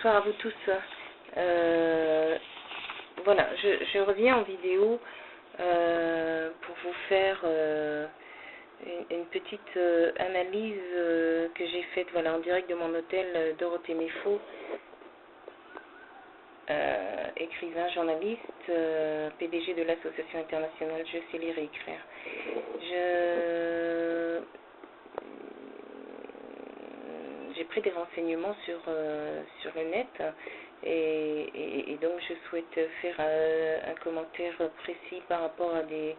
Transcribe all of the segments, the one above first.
Bonsoir à vous tous. Voilà, je reviens en vidéo pour vous faire une petite analyse que j'ai faite en direct de mon hôtel Dorothée Méfaux, écrivain, journaliste, PDG de l'association internationale Je sais lire et écrire. J'ai pris des renseignements sur le net et donc je souhaite faire un commentaire précis par rapport à des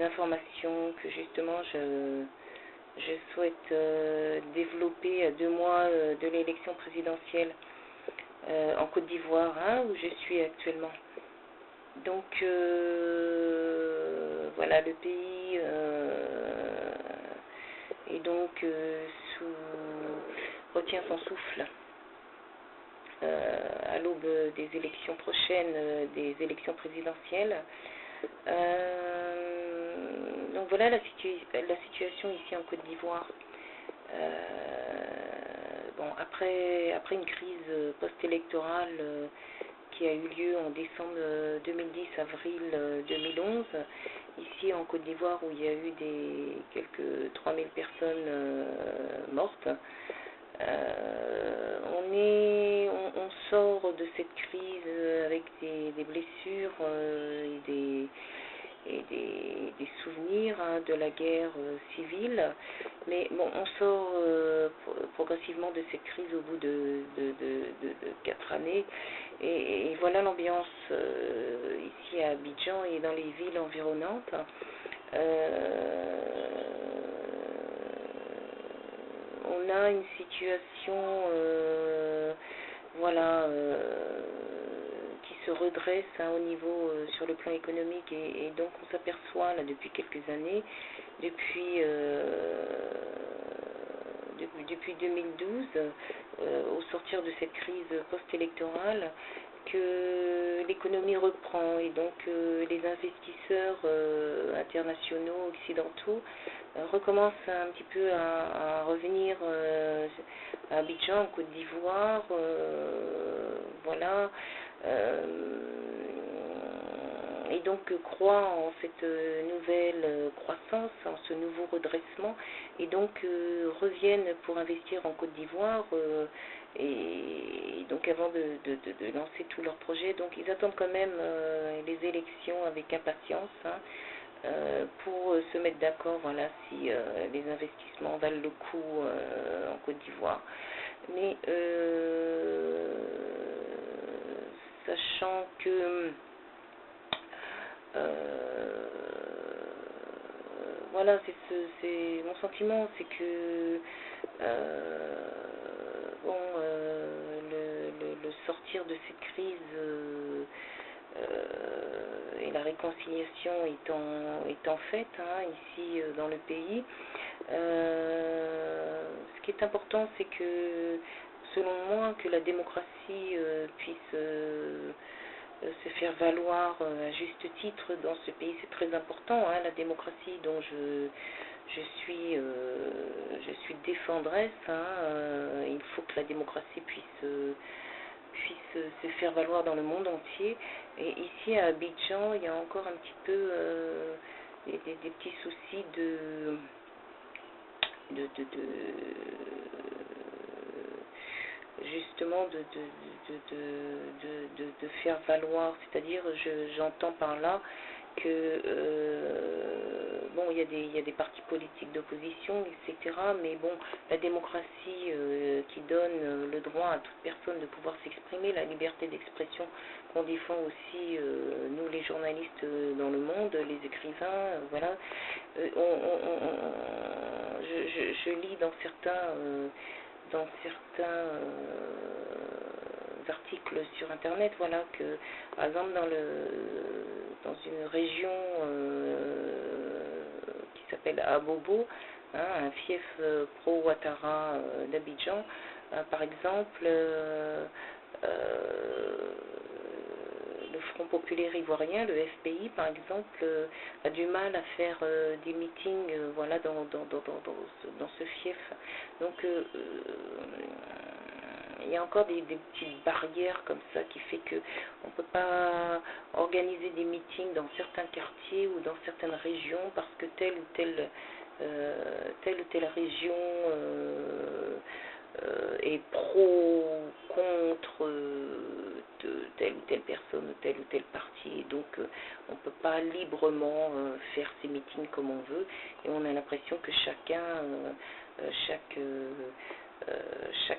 informations que justement je souhaite développer à 2 mois de l'élection présidentielle en Côte d'Ivoire, où je suis actuellement. Donc voilà, le pays est donc retient son souffle à l'aube des élections prochaines, des élections présidentielles. Donc voilà la situation ici en Côte d'Ivoire. Après une crise post-électorale qui a eu lieu en décembre 2010, avril 2011, ici en Côte d'Ivoire, où il y a eu quelques 3000 personnes mortes. On sort de cette crise avec des blessures et des souvenirs de la guerre civile, mais bon, on sort progressivement de cette crise au bout de 4 années, et voilà l'ambiance ici à Abidjan et dans les villes environnantes. On a une situation qui se redresse au niveau sur le plan économique, et donc on s'aperçoit là depuis quelques années, depuis 2012, au sortir de cette crise post-électorale, que l'économie reprend, et donc les investisseurs internationaux, occidentaux, recommencent un petit peu à revenir à Abidjan, en Côte d'Ivoire, et donc croient en cette nouvelle croissance, en ce nouveau redressement, et donc reviennent pour investir en Côte d'Ivoire, et donc avant de lancer tous leurs projets. Donc ils attendent quand même les élections avec impatience, pour se mettre d'accord, si les investissements valent le coup en Côte d'Ivoire. Mais sachant que c'est mon sentiment, c'est que le sortir de cette crise et la réconciliation étant faite ici dans le pays, ce qui est important, c'est que, selon moi, que la démocratie puisse se faire valoir à juste titre dans ce pays. C'est très important, la démocratie, dont je suis défendresse. Il faut que la démocratie puisse se faire valoir dans le monde entier. Et ici à Abidjan, il y a encore un petit peu des petits soucis justement de faire valoir, c'est-à-dire, j'entends par là que il y a des partis politiques d'opposition, etc., mais bon, la démocratie qui donne le droit à toute personne de pouvoir s'exprimer, la liberté d'expression qu'on défend aussi, nous les journalistes dans le monde, les écrivains, je lis dans certains articles sur internet, que par exemple dans une région qui s'appelle Abobo, un fief pro-Ouattara d'Abidjan, par exemple, le Front populaire ivoirien, le FPI par exemple, a du mal à faire des meetings dans ce fief. Donc il y a encore des petites barrières comme ça qui fait que on ne peut pas organiser des meetings dans certains quartiers ou dans certaines régions parce que telle ou telle région est pro contre de telle ou telle personne ou tel parti. Et donc on ne peut pas librement faire ces meetings comme on veut et on a l'impression que chaque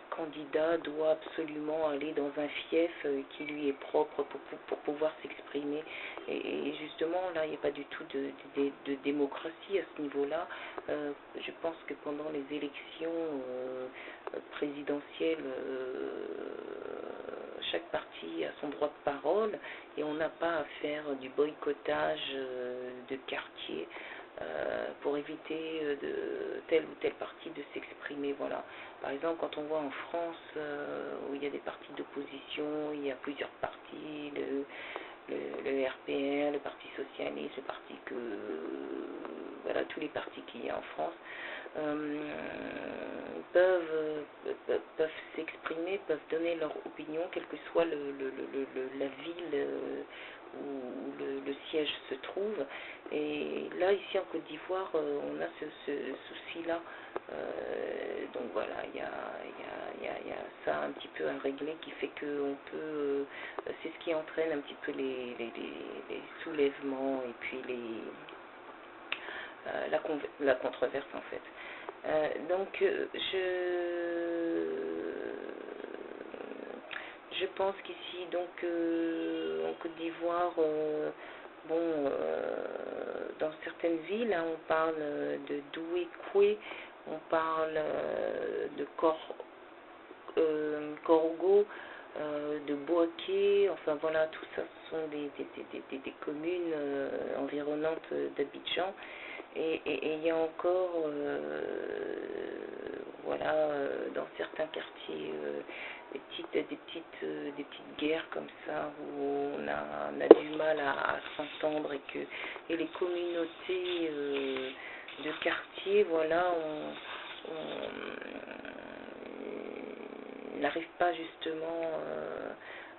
candidat doit absolument aller dans un fief qui lui est propre pour pouvoir s'exprimer. Et justement, là, il n'y a pas du tout de démocratie à ce niveau-là. Je pense que pendant les élections présidentielles, chaque parti a son droit de parole et on n'a pas à faire du boycottage de quartier pour éviter de tel ou tel parti de s'exprimer. Voilà. Par exemple, quand on voit en France où il y a des partis d'opposition, il y a plusieurs partis, le RPR, le Parti Socialiste, le parti voilà, tous les partis qu'il y a en France peuvent s'exprimer, peuvent donner leur opinion, quelle que soit la ville où le siège se trouve. Et là, ici en Côte d'Ivoire, on a ce souci-là. Donc voilà, il y a ça un petit peu à régler qui fait qu'on peut, c'est ce qui entraîne un petit peu les soulèvements et puis la controverse en fait. Donc je pense qu'ici donc en Côte d'Ivoire dans certaines villes on parle de Doué-Koué, on parle de Korogo, de Boaké, enfin voilà, tout ça ce sont des communes environnantes d'Abidjan. Et il y a encore, voilà, dans certains quartiers, des petites guerres comme ça où on a du mal à s'entendre et les communautés de quartier, voilà, on n'arrive pas justement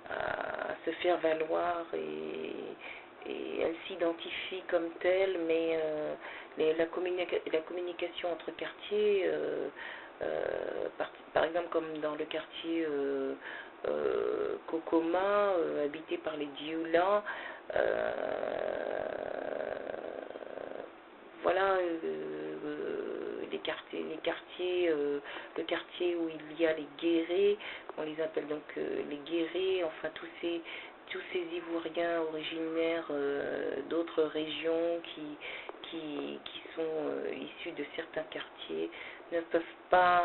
à se faire valoir et elle s'identifie comme telle, mais la communication entre quartiers, par exemple comme dans le quartier Kokoma, habité par les Dioula, voilà, le quartier où il y a les guérés, on les appelle donc les guérés, enfin tous ces Ivoiriens originaires d'autres régions qui sont issus de certains quartiers ne peuvent pas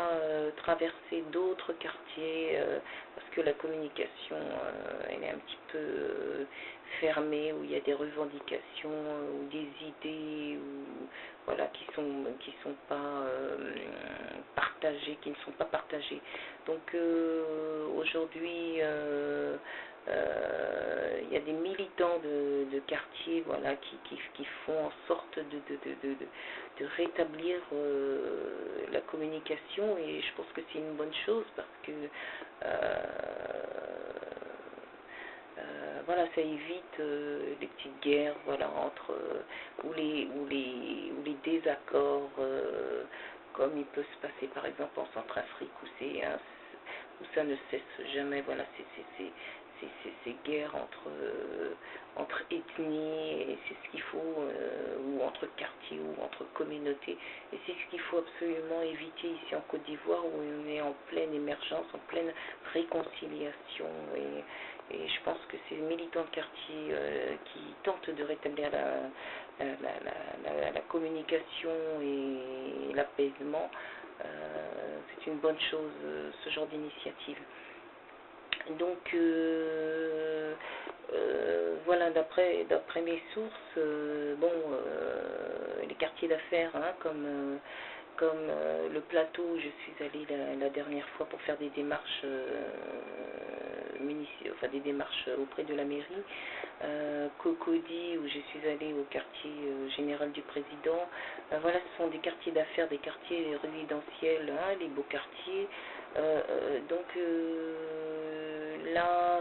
traverser d'autres quartiers parce que la communication elle est un petit peu fermée, où il y a des revendications ou des idées voilà, qui sont pas partagées, qui ne sont pas partagées. Donc aujourd'hui il y a des militants de quartier, voilà, qui font en sorte de rétablir la communication, et je pense que c'est une bonne chose parce que voilà, ça évite les petites guerres, voilà, entre ou les désaccords, comme il peut se passer par exemple en Centrafrique où ça ne cesse jamais, voilà, ces guerres entre ethnies, et c'est ce qu'il faut, ou entre quartiers ou entre communautés, et c'est ce qu'il faut absolument éviter ici en Côte d'Ivoire où on est en pleine émergence, en pleine réconciliation, et je pense que ces militants de quartier qui tentent de rétablir la communication et l'apaisement, c'est une bonne chose, ce genre d'initiative. Donc voilà, d'après mes sources, les quartiers d'affaires, hein, comme le plateau où je suis allée la dernière fois pour faire des démarches enfin, des démarches auprès de la mairie. Cocody, où je suis allée au quartier général du président. Voilà, ce sont des quartiers d'affaires, des quartiers résidentiels, hein, les beaux quartiers. Donc là,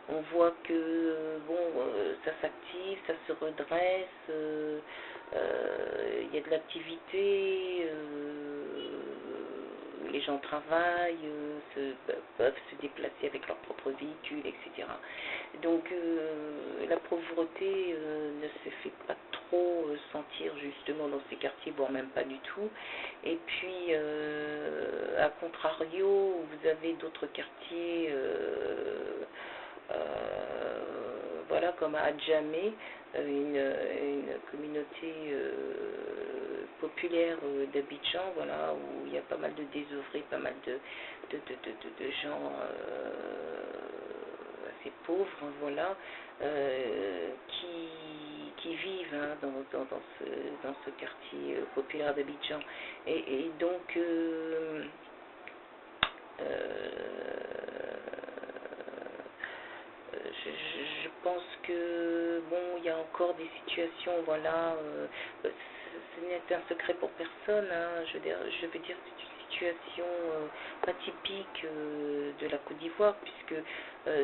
on voit que ça s'active, ça se redresse, il y a de l'activité, les gens travaillent, peuvent se déplacer avec leur propre véhicule, etc. Donc la pauvreté ne se fait pas trop sentir justement dans ces quartiers, voire même pas du tout. Et puis à contrario, vous avez d'autres quartiers, voilà, comme à Adjamé, une communauté populaire d'Abidjan, voilà, où il y a pas mal de désœuvrés, pas mal de gens assez pauvres, voilà, qui vivent, hein, dans ce quartier populaire d'Abidjan. Et donc je pense que il y a encore des situations, voilà, ce n'est un secret pour personne, hein, je veux dire c'est une situation pas typique de la Côte d'Ivoire, puisque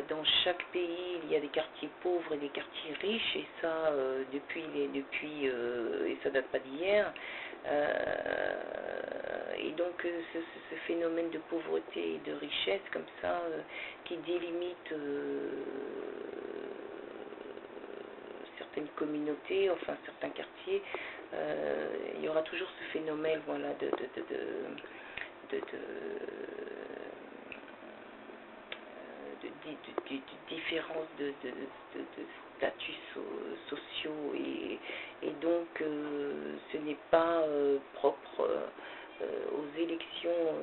dans chaque pays il y a des quartiers pauvres et des quartiers riches, et ça et ça date pas d'hier. Et donc ce phénomène de pauvreté et de richesse comme ça qui délimite certaines communautés, enfin certains quartiers, il y aura toujours ce phénomène, voilà, de différences de statuts sociaux, et donc ce n'est pas propre aux élections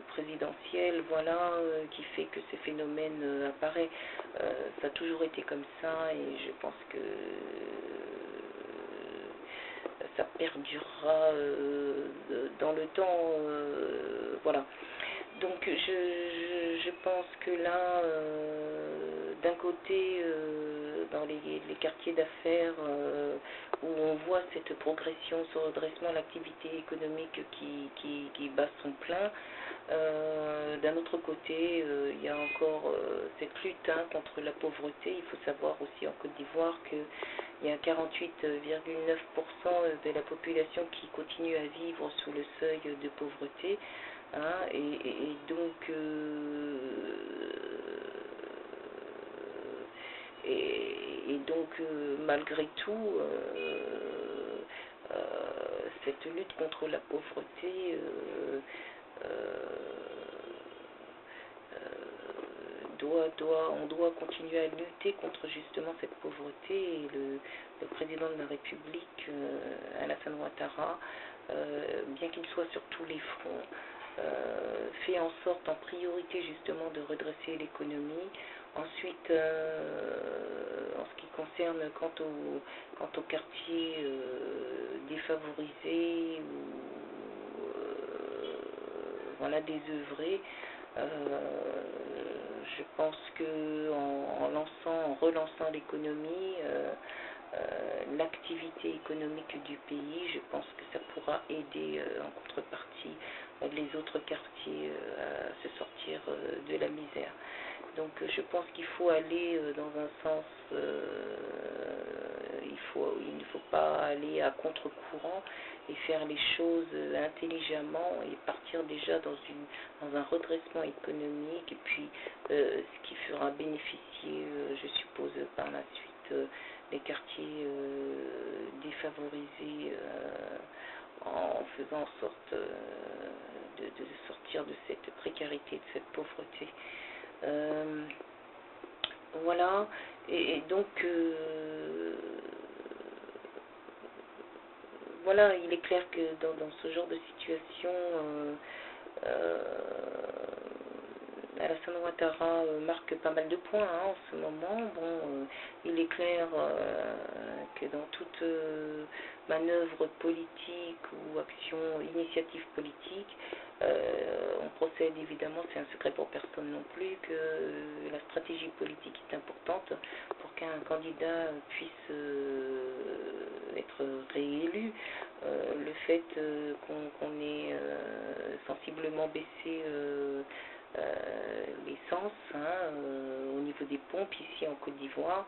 présidentielles, voilà, qui fait que ce phénomène apparaît. Ça a toujours été comme ça, et je pense que ça perdurera dans le temps, voilà. Donc je pense que là, d'un côté, dans les quartiers d'affaires, où on voit cette progression, ce redressement, l'activité économique qui bat son plein, d'un autre côté, il y a encore cette lutte, hein, contre la pauvreté. Il faut savoir aussi en Côte d'Ivoire qu'il y a 48,9% de la population qui continue à vivre sous le seuil de pauvreté. Hein, et donc malgré tout, cette lutte contre la pauvreté on doit continuer à lutter contre justement cette pauvreté, et le président de la République, Alassane Ouattara, bien qu'il soit sur tous les fronts, fait en sorte en priorité justement de redresser l'économie. Ensuite, en ce qui concerne quant aux quartiers défavorisés ou voilà, désœuvrés, je pense que en relançant l'économie, l'activité économique du pays, je pense que ça pourra aider en contrepartie les autres quartiers à se sortir de la misère. Donc je pense qu'il faut aller dans un sens, il ne faut pas aller à contre-courant et faire les choses intelligemment, et partir déjà dans un redressement économique, et puis ce qui fera bénéficier, je suppose, par la suite les quartiers défavorisés, en faisant en sorte de sortir de cette précarité, de cette pauvreté. Voilà, et donc voilà, il est clair que dans ce genre de situation, Alassane Ouattara marque pas mal de points en ce moment. Bon, il est clair que dans toute manœuvre politique ou action, initiative politique, on procède évidemment, c'est un secret pour personne non plus, que la stratégie politique est importante pour qu'un candidat puisse être réélu. Le fait qu'on ait sensiblement baissé l'essence au niveau des pompes ici en Côte d'Ivoire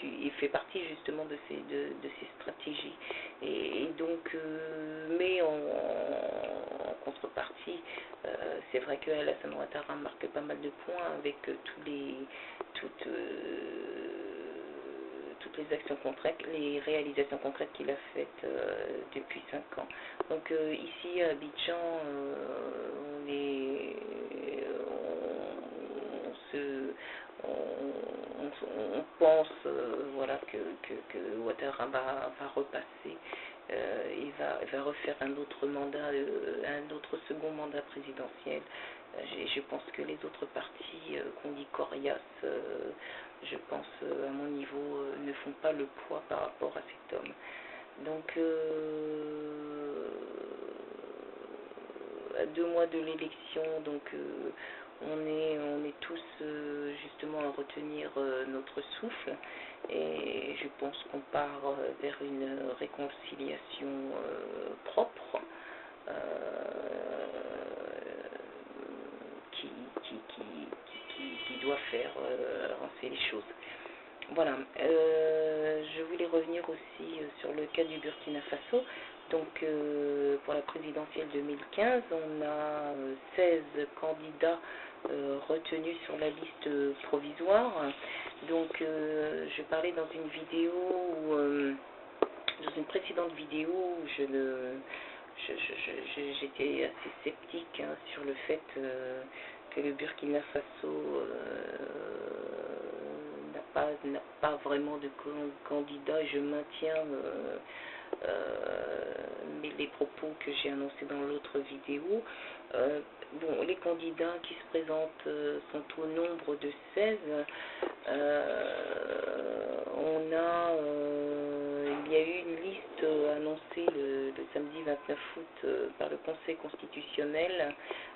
il fait partie justement de ces stratégies et donc mais en contrepartie c'est vrai que Alassane Ouattara marque pas mal de points avec toutes les actions concrètes, les réalisations concrètes qu'il a faites depuis 5 ans. Donc ici à Abidjan, on pense voilà, que Ouattara va repasser. Il va refaire un autre mandat, un autre second mandat présidentiel. Je pense que les autres partis qu'on dit coriaces, je pense à mon niveau, ne font pas le poids par rapport à cet homme. Donc à 2 mois de l'élection, donc on est tous justement à retenir notre souffle et je pense qu'on part vers une réconciliation propre qui doit faire avancer les choses. Voilà, je voulais revenir aussi sur le cas du Burkina Faso. Donc pour la présidentielle 2015, on a 16 candidats retenus sur la liste provisoire. Donc je parlais dans une vidéo, dans une précédente vidéo où j'étais assez sceptique sur le fait que le Burkina Faso n'a pas vraiment de candidat. Je maintiens les propos que j'ai annoncés dans l'autre vidéo. Bon, les candidats qui se présentent sont au nombre de 16. Il y a eu une liste annoncée le samedi 29 août par le Conseil constitutionnel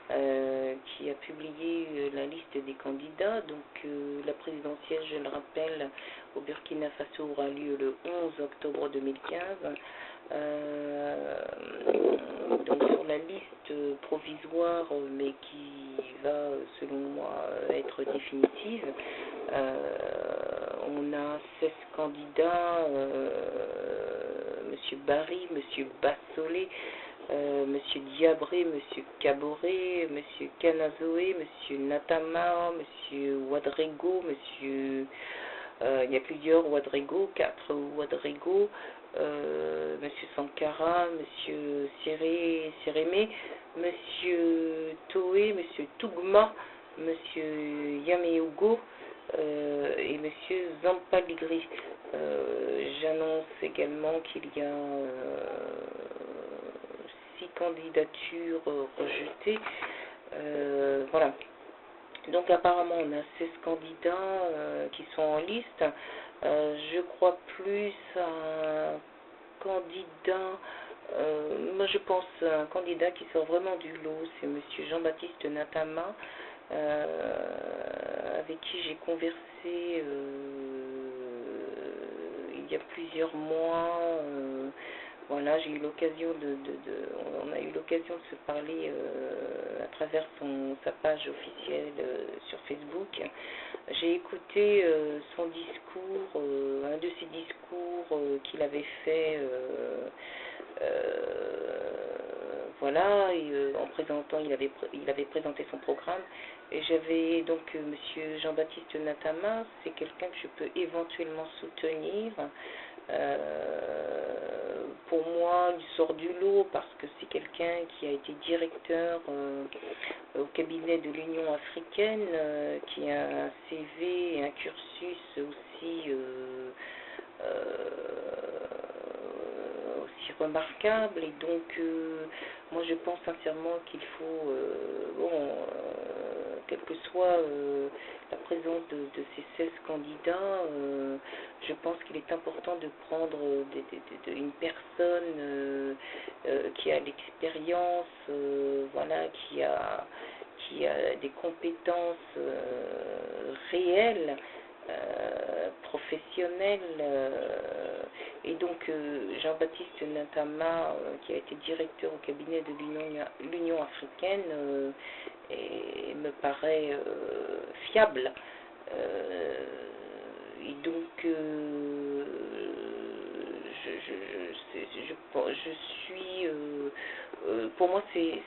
qui a publié la liste des candidats. Donc la présidentielle, je le rappelle, au Burkina Faso aura lieu le 11 octobre 2015. Donc sur la liste provisoire, mais qui va, selon moi, être définitive, on a 16 candidats, M. Barry, M. Bassolé, M. Diabré, M. Caboret, M. Canazoé, M. Natama, M. Ouadrego, il y a plusieurs Ouadrego, 4 Ouadrego, M. Sankara, M. Sérémé, M. Toé, M. Tougma, M. Yameougo et M. Zampaligri. J'annonce également qu'il y a 6 candidatures rejetées. Voilà. Donc apparemment on a 16 candidats qui sont en liste. Je crois plus à un candidat, moi je pense à un candidat qui sort vraiment du lot, c'est M. Jean-Baptiste Natama, avec qui j'ai conversé il y a plusieurs mois. Voilà, j'ai eu l'occasion on a eu l'occasion de se parler à travers sa page officielle sur Facebook. J'ai écouté son discours, un de ses discours qu'il avait fait, voilà, et en présentant, il avait présenté son programme. Et j'avais donc Monsieur Jean-Baptiste Natama, c'est quelqu'un que je peux éventuellement soutenir. Pour moi, il sort du lot parce que c'est quelqu'un qui a été directeur au cabinet de l'Union africaine, qui a un CV et un cursus aussi remarquable. Et donc, moi, je pense sincèrement qu'il faut, quelle que soit la présence de ces 16 candidats, je pense qu'il est important de prendre une personne qui a l'expérience, voilà, qui a des compétences réelles, professionnelles. Et donc Jean-Baptiste Ntama, qui a été directeur au cabinet de l'Union africaine, et me paraît fiable. Et donc je suis, pour moi c'est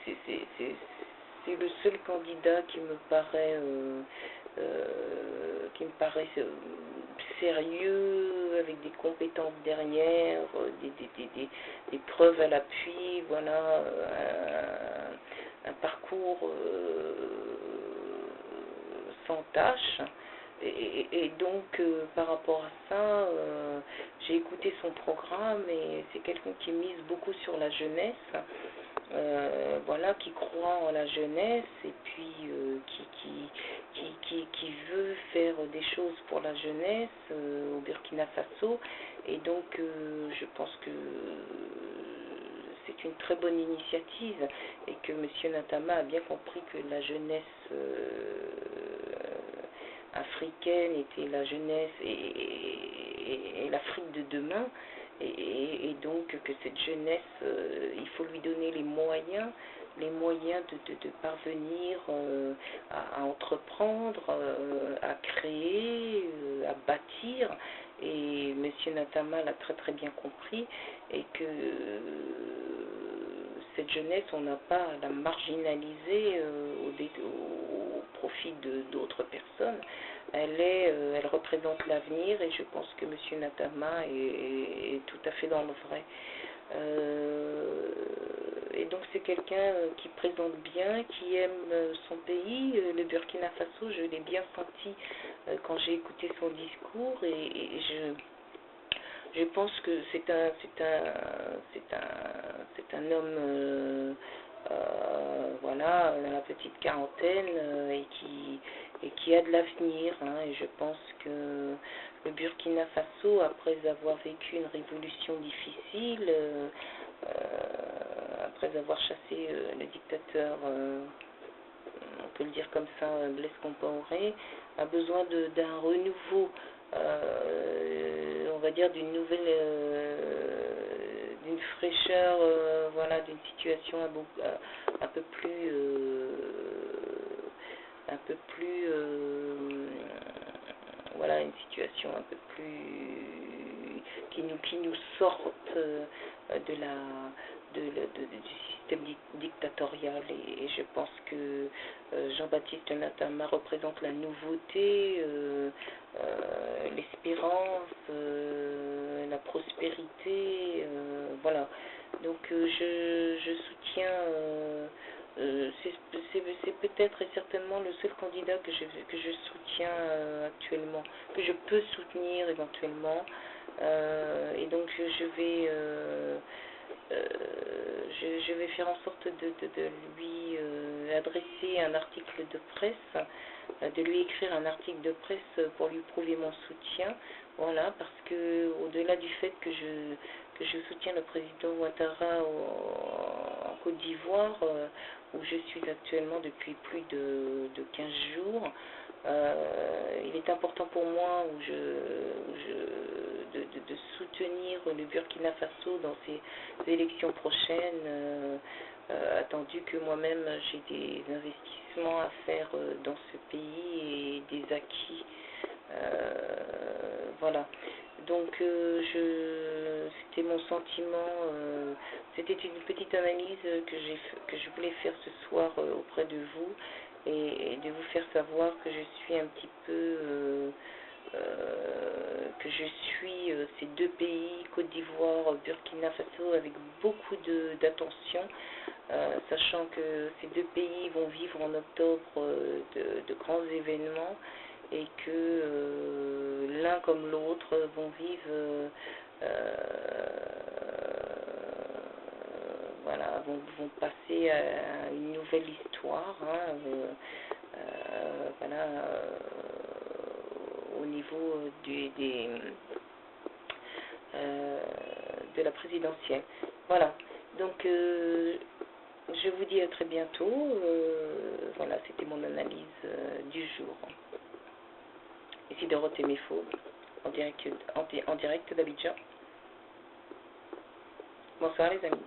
le seul candidat qui me paraît sérieux, avec des compétences derrière, des preuves à l'appui, voilà, un parcours sans tâche. Et donc, par rapport à ça, j'ai écouté son programme et c'est quelqu'un qui mise beaucoup sur la jeunesse, voilà, qui croit en la jeunesse et puis qui veut faire des choses pour la jeunesse au Burkina Faso. Et donc, je pense que c'est une très bonne initiative et que M. Ntama a bien compris que la jeunesse africaine était la jeunesse et l'Afrique de demain, et donc que cette jeunesse, il faut lui donner les moyens de parvenir à entreprendre, à créer, à bâtir. Et M. Ntama l'a très très bien compris, et que cette jeunesse, on n'a pas à la marginaliser au profit d'autres personnes. Elle représente l'avenir, et je pense que M. Ntama est tout à fait dans le vrai. Et donc c'est quelqu'un qui présente bien, qui aime son pays, le Burkina Faso. Je l'ai bien senti quand j'ai écouté son discours, et je pense que c'est un homme, voilà, dans la petite quarantaine, et qui a de l'avenir, hein. Et je pense que le Burkina Faso, après avoir vécu une révolution difficile, après avoir chassé le dictateur, on peut le dire comme ça, Blaise Compaoré, a besoin d'un renouveau, on va dire d'une nouvelle, d'une fraîcheur, voilà, d'une situation un peu plus, voilà, une situation un peu plus qui nous sorte du système dictatorial, et je pense que Jean-Baptiste Ntama représente la nouveauté, l'espérance, la prospérité, voilà. Donc je soutiens, c'est peut-être et certainement le seul candidat que je soutiens actuellement, que je peux soutenir éventuellement. Et donc je vais faire en sorte de lui adresser un article de presse, de lui écrire un article de presse pour lui prouver mon soutien. Voilà, parce que au-delà du fait que je soutiens le président Ouattara en Côte d'Ivoire, où je suis actuellement depuis plus de 15 jours, il est important pour moi de soutenir le Burkina Faso dans ces élections prochaines, attendu que moi-même j'ai des investissements à faire dans ce pays et des acquis. Voilà. Donc c'était mon sentiment, c'était une petite analyse que je voulais faire ce soir auprès de vous, et de vous faire savoir que je suis un petit peu, que je suis ces deux pays, Côte d'Ivoire, Burkina Faso, avec beaucoup d'attention, sachant que ces deux pays vont vivre en octobre de grands événements, et que l'un comme l'autre vont vivre voilà, vont passer à une nouvelle histoire, hein, voilà, au niveau de la présidentielle. Voilà, donc je vous dis à très bientôt. Voilà, c'était mon analyse du jour. Ici Dorothée Méfaux, en direct d'Abidjan. Bonsoir les amis.